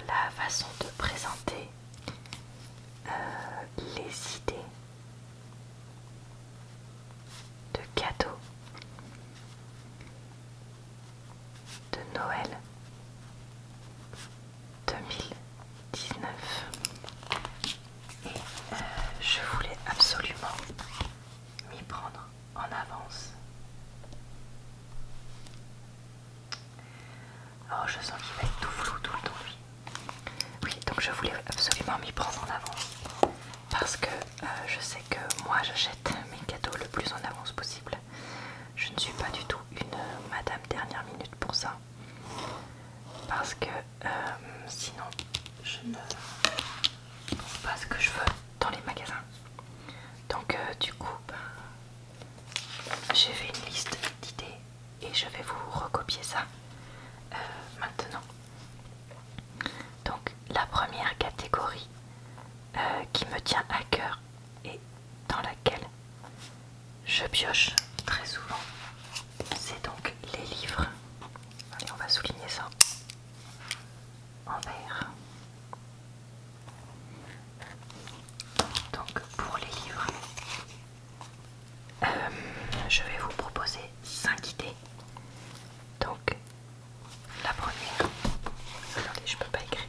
la façon de présenter les idées de cadeaux de Noël 2019 et je voulais absolument m'y prendre en avance. Oh, je sens qu'il va être tout flou tout le temps lui. Oui, donc je voulais absolument m'y prendre en avance parce que je sais que moi j'achète mes cadeaux le plus en avance possible. Je ne suis pas du tout une madame dernière minute pour ça parce que sinon je ne trouve pas ce que je veux dans les magasins. Donc du coup j'ai fait une liste d'idées et je vais vous recopier ça maintenant. Donc la première catégorie qui me tient à cœur et dans laquelle je pioche très souvent, c'est donc les livres. Allez, on va souligner ça en vert. Donc pour les livres, je vais vous proposer 5 idées. Donc la première, attendez, je peux pas écrire.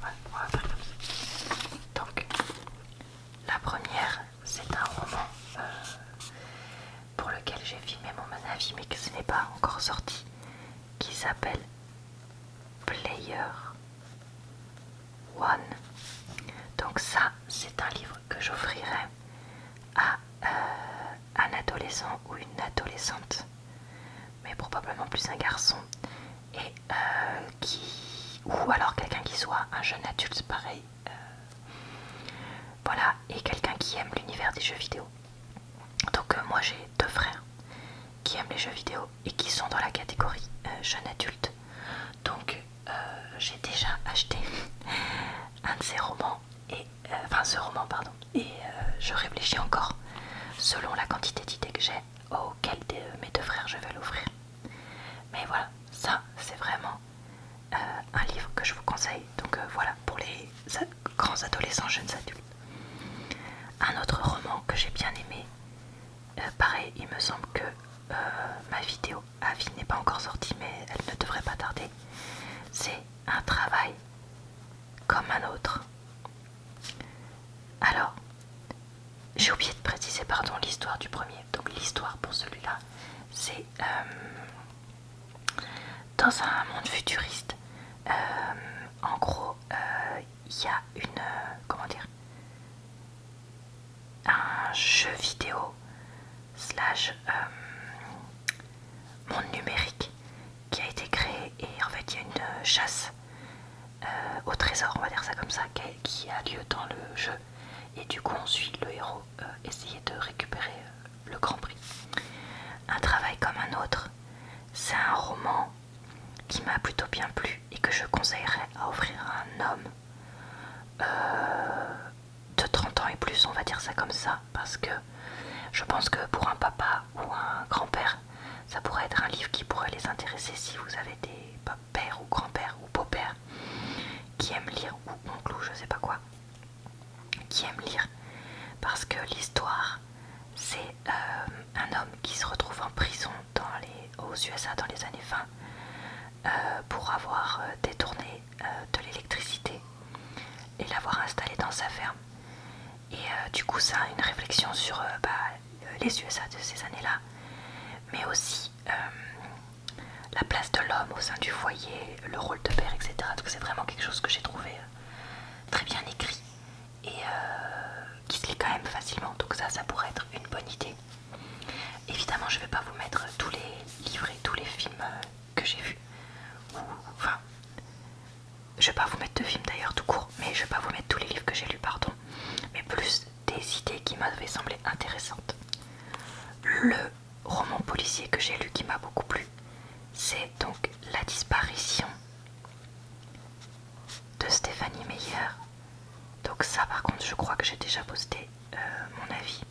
Ouais, on va faire comme ça. Donc la première, c'est un roman pour lequel j'ai filmé mon avis mais que ce n'est pas encore sorti, qui s'appelle Player One. Donc ça, c'est un livre que j'offrirai à un adolescent ou une adolescente, mais probablement plus un garçon, et ou alors quelqu'un qui soit un jeune adulte pareil, voilà, et quelqu'un qui aime l'univers des jeux vidéo. Donc moi j'ai 2 frères qui aiment les jeux vidéo et qui sont dans la catégorie jeune adulte. Donc j'ai déjà acheté un de ces romans, enfin ce roman pardon, et je réfléchis encore selon la quantité d'idées que j'ai auquel de mes 2 frères je vais l'offrir. Mais voilà, ça c'est vraiment un livre que je vous conseille. Donc voilà, pour les grands adolescents, jeunes adultes. Un autre roman que j'ai bien aimé, pareil, il me semble que ma vidéo avis n'est pas encore sortie, mais elle ne devrait pas tarder. C'est Un travail comme un autre. Alors, j'ai oublié de préciser, pardon, l'histoire du premier. Donc l'histoire pour celui-là, c'est dans un monde futuriste. En gros, il y a une, comment dire, un jeu vidéo slash monde numérique qui a été créé, et en fait il y a une chasse au trésor, on va dire ça comme ça, qui a lieu dans le jeu, et du coup on suit le héros essayer de récupérer le grand prix. Un travail comme un autre, c'est un roman qui m'a plutôt bien plu et que je conseillerais à offrir à un homme de 30 ans et plus, on va dire ça comme ça, parce que je pense que pour un papa ou un grand-père, ça pourrait être un livre qui pourrait les intéresser si vous avez des pères ou grands-pères ou beaux-pères qui aiment lire, ou oncles ou je sais pas quoi, qui aiment lire, parce que l'histoire, c'est un homme qui se retrouve en prison aux USA dans les années 20 pour avoir détourné de l'électricité et l'avoir installé dans sa ferme. Et du coup ça a une réflexion sur les USA de ces années-là, mais aussi la place de l'homme au sein du foyer, le rôle de père, etc. Donc c'est vraiment quelque chose que j'ai trouvé très bien écrit et qui se lit quand même facilement. Donc ça pourrait être une bonne idée. Évidemment, je ne vais pas vous mettre tous les livres et tous les films que j'ai vus. Enfin, je ne vais pas vous mettre de films d'ailleurs tout court, mais je ne vais pas vous mettre tous les livres que j'ai lus, pardon. Mais plus des idées qui m'avaient semblé intéressantes. Le roman policier que j'ai lu qui m'a beaucoup plu, c'est donc La disparition de Stéphanie Meyer. Donc ça par contre je crois que j'ai déjà posté mon avis.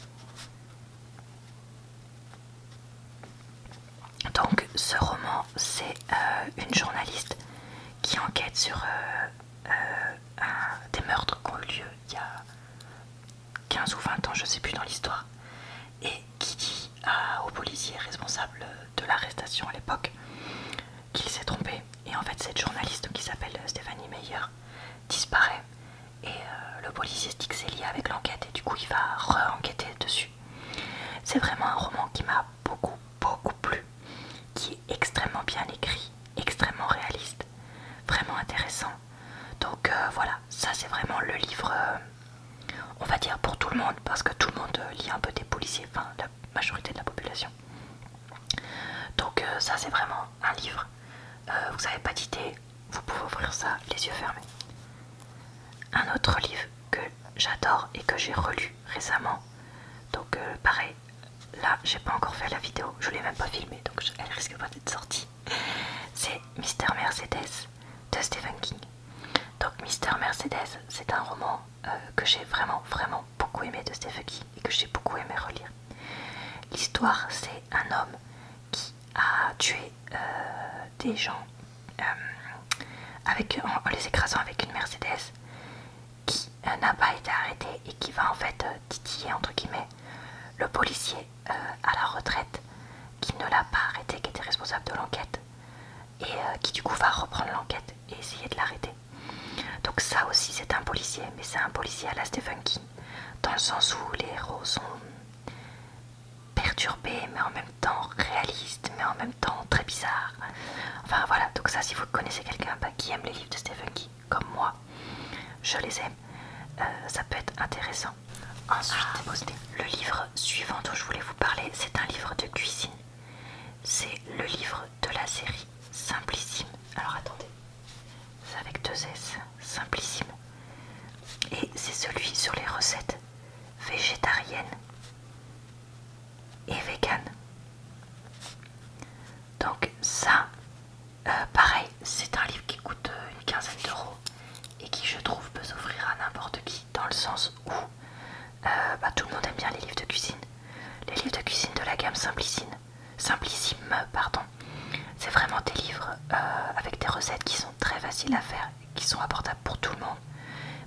Donc ce roman c'est une journaliste qui enquête sur des meurtres qui ont eu lieu il y a 15 ou 20 ans, je sais plus dans l'histoire, et qui dit au policier responsable de l'arrestation à l'époque qu'il s'est trompé. Et en fait cette journaliste qui s'appelle Stephanie Meyer disparaît, et le policier se dit que c'est lié avec l'enquête, et du coup il va re-enquêter dessus. C'est vraiment un roman qui m'a beaucoup plu, qui est extrêmement bien écrit, extrêmement réaliste, vraiment intéressant. Donc voilà, ça c'est vraiment le livre, on va dire pour tout le monde, parce que tout le monde lit un peu des policiers, enfin la majorité de la population. Donc ça c'est vraiment un livre, vous n'avez pas d'idée, vous pouvez ouvrir ça les yeux fermés. Un autre livre que j'adore et que j'ai relu récemment, donc pareil, là j'ai pas encore fait la vidéo, je l'ai même pas filmée, donc elle risque pas d'être sortie. C'est Mister Mercedes de Stephen King. Donc Mister Mercedes, c'est un roman que j'ai vraiment beaucoup aimé de Stephen King et que j'ai beaucoup aimé relire. L'histoire, c'est un homme qui a tué des gens en les écrasant avec une Mercedes, qui n'a pas été arrêté et qui va en fait titiller entre guillemets le policier à la retraite qui ne l'a pas arrêté, qui était responsable de l'enquête, et qui du coup va reprendre l'enquête et essayer de l'arrêter. Donc ça aussi c'est un policier, mais c'est un policier à la Stephen King, dans le sens où les héros sont perturbés mais en même temps réalistes, mais en même temps très bizarres. Enfin voilà, donc ça si vous connaissez quelqu'un qui aime les livres de Stephen King, comme moi, je les aime, ça peut être intéressant. Ensuite, le livre suivant dont je voulais vous parler, c'est un livre de cuisine. C'est le livre de la série Simplissime. Alors attendez, c'est avec 2 S, Simplissime. Et c'est celui sur les recettes végétariennes et véganes. Donc ça, pareil, c'est un livre qui coûte une quinzaine d'euros et qui je trouve peut s'offrir à n'importe qui, dans le sens où tout le monde aime bien les livres de cuisine. Les livres de cuisine de la gamme Simplissime, pardon. C'est vraiment des livres avec des recettes qui sont très faciles à faire, qui sont abordables pour tout le monde,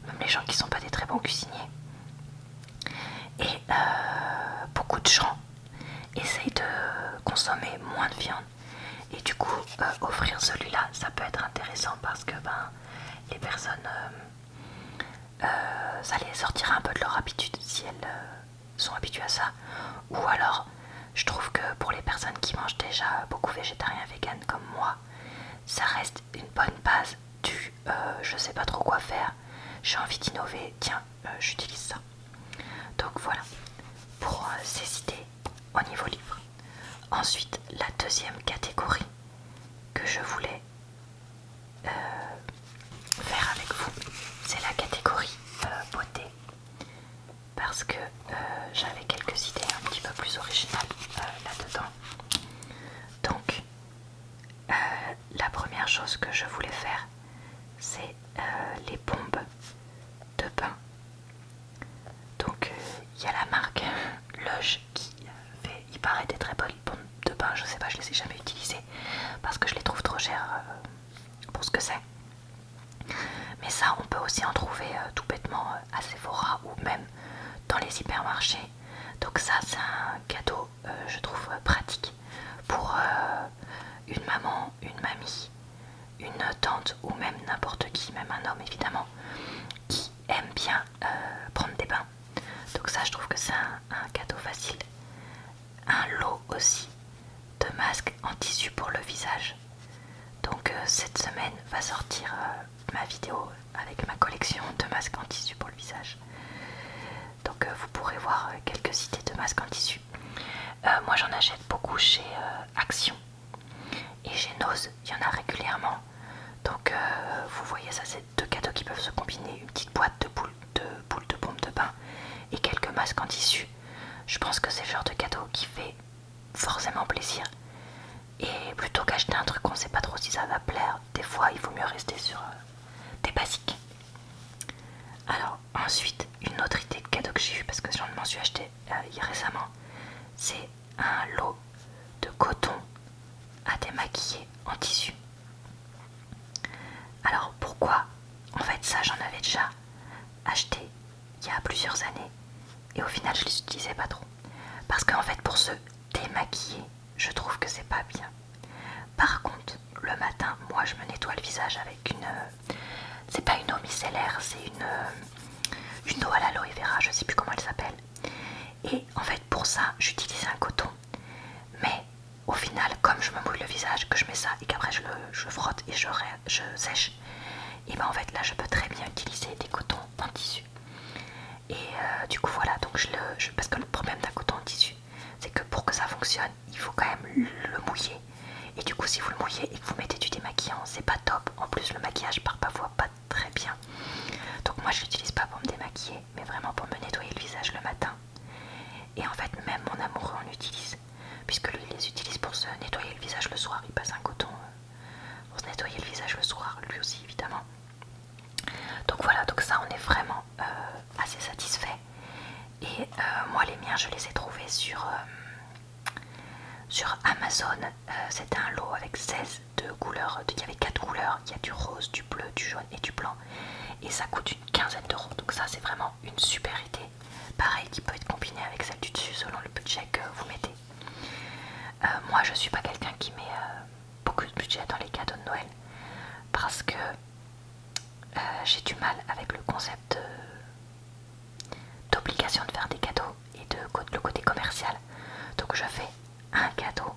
même les gens qui ne sont pas des très bons cuisiniers. Et beaucoup de gens essayent de consommer moins de viande. Et du coup, offrir celui-là, ça peut être intéressant parce que les personnes, ça les sortira un peu de leur habitude si elles sont habituées à ça. Ou alors, je trouve que pour les personnes qui mangent déjà beaucoup végétarien, vegan comme moi, ça reste une bonne base du je sais pas trop quoi faire, j'ai envie d'innover, tiens, j'utilise ça. Donc voilà, pour ces idées au niveau livre. Ensuite, la deuxième catégorie que je voulais faire avec vous, c'est la catégorie beauté, parce que j'avais quelques idées un petit peu plus originales là-dedans. Donc la première chose que je voulais faire, c'est les bombes de bain. Donc il y a la marque Lush qui fait, il paraît, des très bonnes bombes de bain. Je sais pas, je les ai jamais utilisées parce que je les trouve trop chères pour ce que c'est. Mais ça, on peut aussi en trouver tout bêtement à Sephora ou même dans les hypermarchés. Donc ça, c'est un cadeau, je trouve, pratique pour une maman, une mamie, une tante ou même n'importe qui, même un homme évidemment, qui aime bien prendre des bains. Donc ça, je trouve que c'est un cadeau facile. Un lot aussi de masques en tissu pour le visage. Donc cette semaine va sortir ma vidéo avec ma collection de masques en tissu pour le visage. Donc vous pourrez voir quelques idées de masques en tissu. Moi j'en achète beaucoup chez Action et chez Nose, il y en a régulièrement. Donc vous voyez, ça c'est 2 cadeaux qui peuvent se combiner, une petite boîte de boules de bombes de bain et quelques masques en tissu. Je pense que c'est le genre de cadeau qui fait forcément plaisir. Et plutôt qu'acheter un truc qu'on sait pas trop si ça va plaire, des fois il vaut mieux rester sur des basiques. Alors ensuite, une autre idée de cadeau que j'ai eu, parce que j'en m'en suis acheté récemment, c'est un lot de coton à démaquiller en tissu. Alors pourquoi? En fait ça j'en avais déjà acheté il y a plusieurs années et au final je les utilisais pas trop. Parce qu'en fait pour se démaquiller, je trouve que c'est pas bien. Par contre, le matin, moi je me nettoie le visage avec une... c'est pas une eau micellaire, c'est une eau à l'aloe vera, je sais plus comment elle s'appelle. Et en fait pour ça, j'utilise un coton. Mais au final, comme je me mouille le visage, que je mets ça et qu'après je frotte et je sèche, et ben en fait là je peux très bien utiliser des cotons en tissu. Et du coup voilà, donc parce que le problème d'un coton en tissu, c'est que pour que ça fonctionne, il faut quand même le mouiller. Et du coup si vous le mouillez et que vous mettez du démaquillant, c'est pas top. En plus le maquillage part parfois pas très bien. Donc moi je l'utilise pas pour me démaquiller, mais vraiment pour me nettoyer le visage le matin. Et en fait même mon amoureux en utilise, puisque lui il les utilise pour se nettoyer le visage le soir. Il passe un coton pour se nettoyer le visage le soir, lui aussi évidemment. Donc voilà, donc ça on est vraiment assez satisfait. Et moi les miens je les ai trouvés sur Amazon. C'était un lot avec 16 de couleurs, il y avait 4 couleurs, il y a du rose, du bleu, du jaune et du blanc. Et ça coûte une quinzaine d'euros, donc ça c'est vraiment une super idée. Pareil qui peut être combiné avec celle du dessus selon le budget que vous mettez. Moi je suis pas quelqu'un qui met beaucoup de budget dans les cadeaux de Noël parce que j'ai du mal avec le concept d'obligation de faire des cadeaux et le côté commercial. Donc je fais un cadeau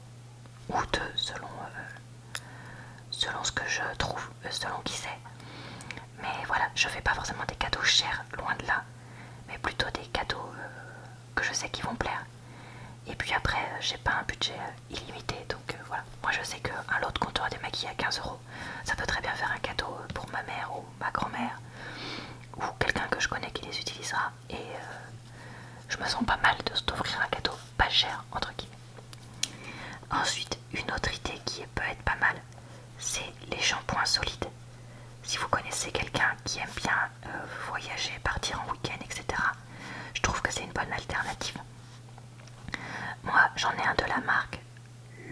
ou deux selon ce que je trouve, selon qui c'est. Mais voilà, je fais pas forcément des cadeaux chers, loin de là, mais plutôt des cadeaux que je sais qui vont plaire. Et puis après, j'ai pas un budget illimité, donc voilà. Moi je sais qu'un lot de contours démaquillés à 15 euros, ça peut très bien faire un cadeau pour ma mère ou ma grand-mère, ou quelqu'un que je connais qui les utilisera. Et je me sens pas mal d'offrir un cadeau pas cher, entre guillemets. Ensuite, une autre idée qui peut être pas mal, c'est les shampoings solides. Si vous connaissez quelqu'un qui aime bien voyager, partir en week-end, etc., je trouve que c'est une bonne alternative. Moi, j'en ai un de la marque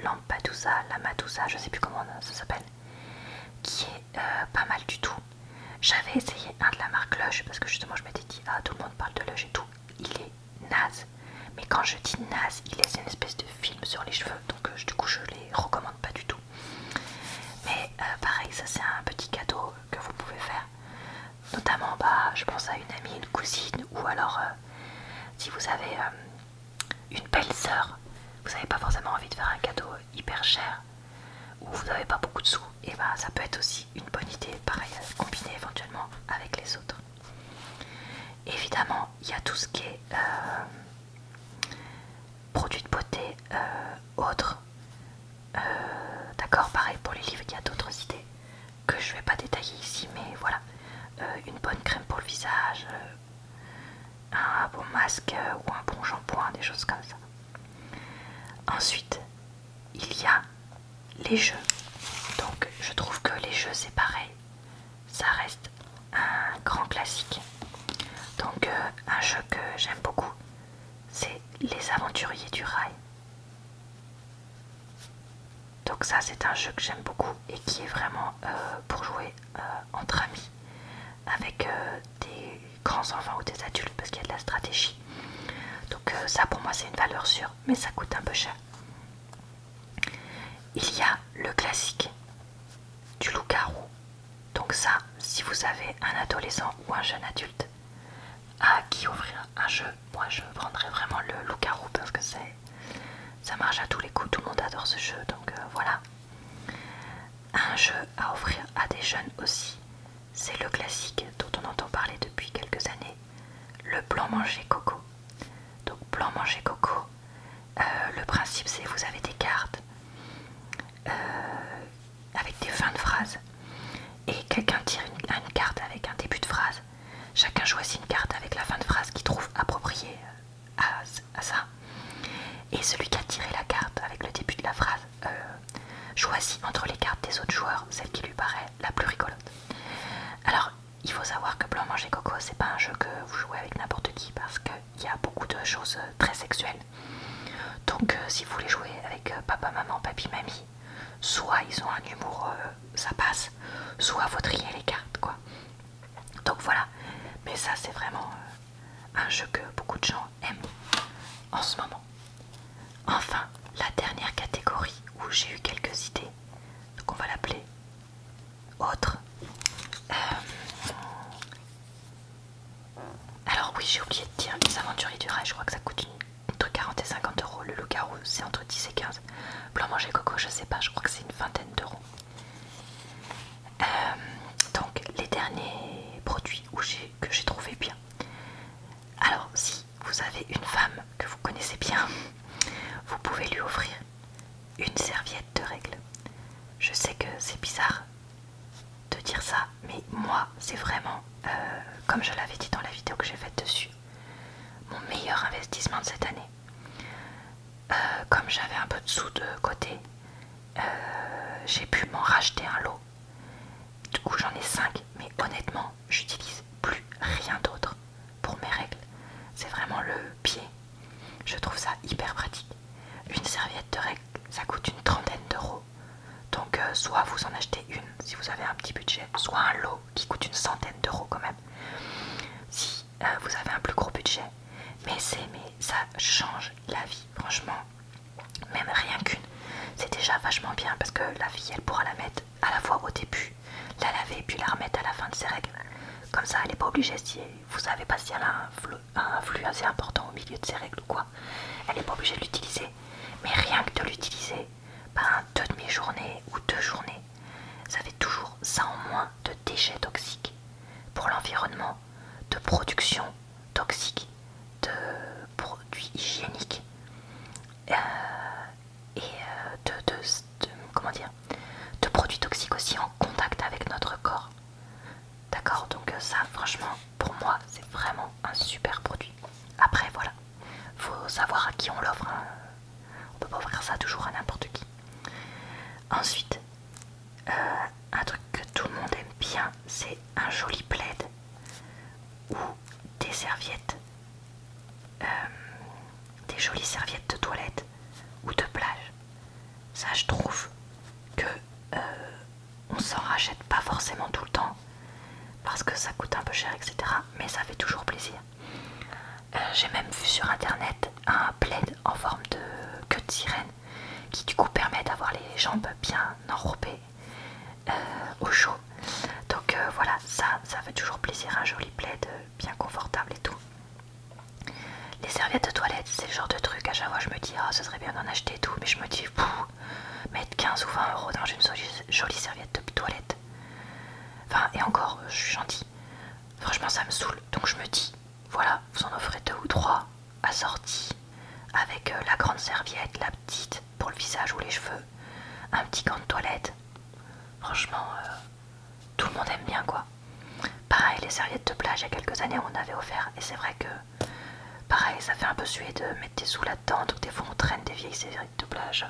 Lamadusa, je sais plus comment ça s'appelle, qui est pas mal du tout. J'avais essayé un de la marque Lush parce que justement je m'étais dit, ah tout le monde parle de Lush et tout, il est naze. Mais quand je dis naze, il laisse une espèce de film sur les cheveux, donc du coup je les recommande pas du tout. Mais pareil, ça c'est un petit cadeau que vous pouvez faire. Notamment, je pense à une amie, une cousine, ou alors si vous avez une belle sœur, vous n'avez pas forcément envie de faire un cadeau hyper cher, ou vous n'avez pas beaucoup de sous, et ça peut être aussi une bonne idée, pareil, à combiner éventuellement avec les autres. Évidemment, il y a tout ce qui est produits de beauté autres. D'accord, pareil pour les livres, il y a d'autres idées que je ne vais pas détailler ici, mais voilà. Une bonne crème pour le visage, un bon masque ou un bon shampoing, des choses comme ça. Ensuite, il y a les jeux. Donc je trouve que les jeux c'est pareil, ça reste un grand classique. Donc un jeu que j'aime beaucoup, c'est Les Aventuriers du Rail. Donc ça c'est un jeu que j'aime beaucoup et qui est vraiment pour jouer entre amis avec des grands enfants ou des adultes parce qu'il y a de la stratégie. Donc ça pour moi c'est une valeur sûre, mais ça coûte un peu cher. Il y a le classique du loup-garou. Donc ça, si vous avez un adolescent ou un jeune adulte à qui offrir un jeu, moi je prendrais vraiment le loup-garou parce que ça marche à tous les coups, tout le monde adore ce jeu, donc voilà. Un jeu à offrir à des jeunes aussi, c'est le classique dont on entend parler depuis quelques années, le blanc manger coco. Donc blanc manger coco, le principe c'est vous avez des cartes avec des fins de phrases et quelqu'un tire une carte avec un début de phrase. Chacun choisit une carte avec la fin de phrase qu'il trouve appropriée à ça. Et celui qui a tiré la carte avec le début de la phrase choisit entre les cartes des autres joueurs celle qui lui paraît la plus rigolote. Alors, il faut savoir que Blanc Manger Coco, c'est pas un jeu que vous jouez avec n'importe qui parce qu'il y a beaucoup de choses très sexuelles. Donc, si vous voulez jouer avec papa, maman, papy, mamie, soit ils ont un l'humour ça passe, soit faut trier les cartes quoi. Donc voilà, mais ça c'est vraiment un jeu que beaucoup de gens aiment en ce moment. Enfin, la dernière catégorie où j'ai eu quelques idées, donc on va l'appeler autre. Alors oui, j'ai oublié de dire, les aventuriers du rail, je crois que ça coûte entre 40 et 50 euros. Le loup-garou, c'est entre 10 et 15. Blanc manger coco, je sais pas, je crois que c'est une vingtaine d'euros. Donc les derniers produits que j'ai trouvé bien. Alors si vous avez une femme que vous connaissez bien, vous pouvez lui offrir une serviette de règle. Je sais que c'est bizarre de dire ça, mais moi c'est vraiment, comme je l'avais dit dans la vidéo que j'ai faite dessus, mon meilleur investissement de cette année. Comme j'avais un peu de sous de côté, j'ai pu m'en racheter un lot. Du coup j'en ai 5, mais honnêtement j'utilise plus rien d'autre pour mes règles. C'est vraiment le pied. Je trouve ça hyper pratique. Une serviette de règles, ça coûte une trentaine d'euros. Donc soit vous en achetez une si vous avez un petit budget, soit un lot qui coûte une centaine d'euros quand même si vous avez un plus gros budget. Mais ça change la vie, franchement. Même rien qu'une, c'est déjà vachement bien parce que la fille elle pourra la mettre à la fois au début, la laver puis la remettre à la fin de ses règles. Comme ça elle n'est pas obligée, si vous savez pas si elle a un flux assez important au milieu de ses règles ou quoi, elle n'est pas obligée de l'utiliser. Mais rien que de l'utiliser, ben, 2 demi-journées ou 2 journées, ça fait toujours ça en moins de déchets toxiques pour l'environnement, de production toxique, de produits hygiéniques et comment dire, de produits toxiques aussi en contact avec notre corps. D'accord, donc ça franchement pour moi c'est vraiment un super produit. Après voilà, faut savoir à qui on l'offre, hein. On peut pas offrir ça toujours à n'importe qui. Ensuite, un truc que tout le monde aime bien, c'est un joli plaid ou des serviettes, des jolies serviettes de toilette ou de plage. Ça je trouve que on s'en rachète pas forcément tout le temps parce que ça coûte un peu cher, etc. Mais ça fait toujours plaisir. J'ai même vu sur internet un plaid en forme de queue de sirène qui du coup permet d'avoir les jambes bien enrobées au chaud. Donc voilà, ça fait toujours plaisir, un joli plaid bien confortable et tout. Les serviettes de toilette, c'est le genre de truc, à chaque fois je me dis, oh, ce serait bien d'en acheter et tout, mais je me dis, mettre 15 ou 20 euros dans une jolie serviette de toilette. Enfin, et encore, je suis gentille. Franchement, ça me saoule. Donc je me dis, voilà, vous en offrez 2 ou 3 assortis avec la grande serviette, la petite pour le visage ou les cheveux, un petit gant de toilette. Franchement, tout le monde aime bien quoi. Pareil, les serviettes de plage, il y a quelques années, on avait offert, et c'est vrai que pareil, ça fait un peu suer de mettre des sous là-dedans, donc des fois on traîne des vieilles serviettes de plage,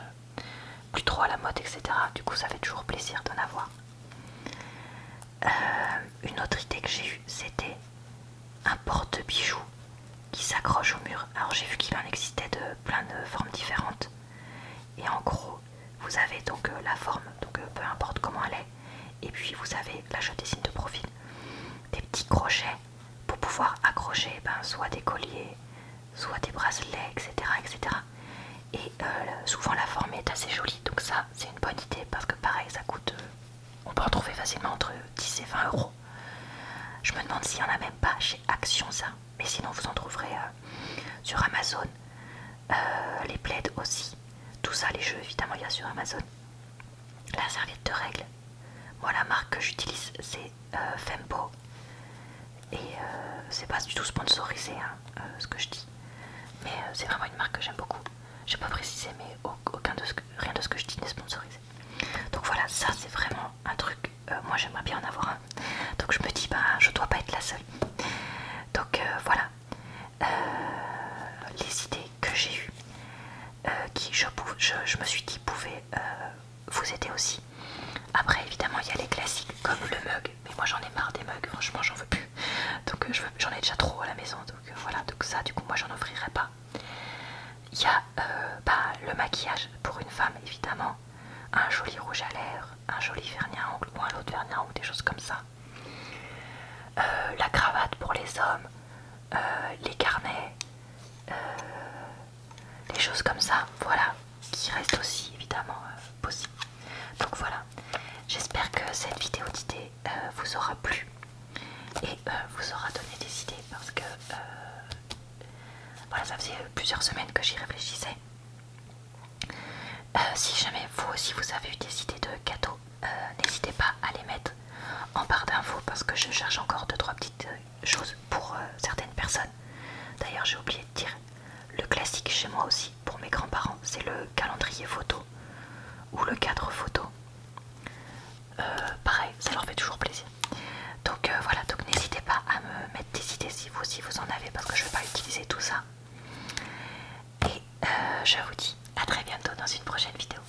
plus trop à la mode, etc. Du coup, ça fait toujours plaisir d'en avoir. Une autre idée que j'ai eue, c'était un porte-bijoux qui s'accroche au mur. Alors j'ai vu qu'il en existait de plein de formes différentes. Et en gros, vous avez donc la forme, donc peu importe comment elle est, et puis vous avez, là je dessine de profil, des petits crochets pour pouvoir accrocher soit des colliers, soit des bracelets, etc. etc. Et souvent la forme est assez jolie, donc ça c'est une bonne idée parce que pareil ça coûte, on peut en trouver facilement entre 10 et 20 euros. Je me demande s'il n'y en a même pas chez Action ça, mais sinon vous en trouverez sur Amazon, les plaids aussi, tout ça, les jeux évidemment il y a sur Amazon. La serviette de règle, moi la marque que j'utilise c'est Fembo, et c'est pas du tout sponsorisé ce que je dis, mais c'est vraiment une marque que j'aime beaucoup. J'ai pas précisé, mais rien de ce que je dis n'est sponsorisé. Donc voilà, ça c'est vraiment un truc, moi j'aimerais bien en avoir un. Donc je me dis, je dois pas être la seule. Donc voilà, les idées que j'ai eues, qui je me suis dit pouvaient vous aider aussi. Après évidemment il y a les classiques comme le mug, mais moi j'en ai marre des mugs, franchement j'en veux plus. Donc j'en ai déjà trop à la maison, donc voilà, donc ça du coup moi j'en offrirai pas. Il y a le maquillage pour une femme évidemment, un joli rouge à lèvres, un joli vernis à ongles ou un autre vernis à ongles, des choses comme ça. La cravate pour les hommes, les carnets, des choses comme ça, voilà, qui restent aussi évidemment possibles. Donc voilà, j'espère que cette vidéo d'idées vous aura plu et vous aura donné des idées parce que voilà, ça faisait plusieurs semaines que j'y réfléchissais. Si jamais vous aussi vous avez eu des idées de cadeaux, n'hésitez pas à les mettre en barre d'infos parce que je cherche encore 2-3 petites choses pour certaines personnes. D'ailleurs j'ai oublié de dire, le classique chez moi aussi pour mes grands-parents c'est le calendrier photo ou le cadre photo. Pareil, ça leur fait toujours plaisir. Donc voilà, donc n'hésitez pas à me mettre des idées si vous aussi vous en avez parce que je ne vais pas utiliser tout ça. Et je vous dis à très bientôt dans une prochaine vidéo.